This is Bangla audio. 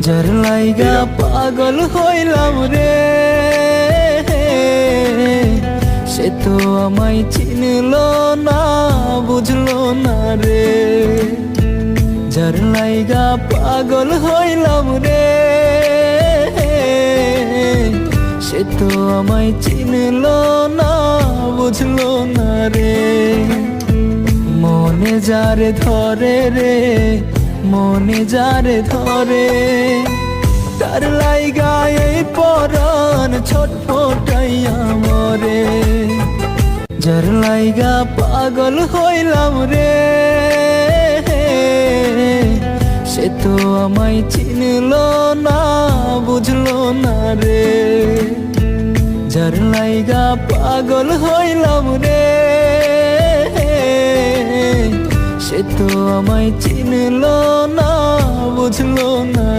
যার লাইগা পাগল হইলাম রে, সে তো আমায় চিনলো না, বুঝলো না রে। যার লাইগা পাগল হইলাম রে, সে তো আমায় চিনলো না, বুঝলো না রে। মনে যারে ধরে রে, মনে যারে ধরে, তার লাইগা এই পরাণ ছটফটাইয়া মরে। যার লাইগা পাগল হইলাম রে, সে তো আমায় চিনলো না, বুঝলো না রে। যার লাইগা পাগল হইলাম রে, সে তো আমায় চিনলো না, বুঝলো না রে।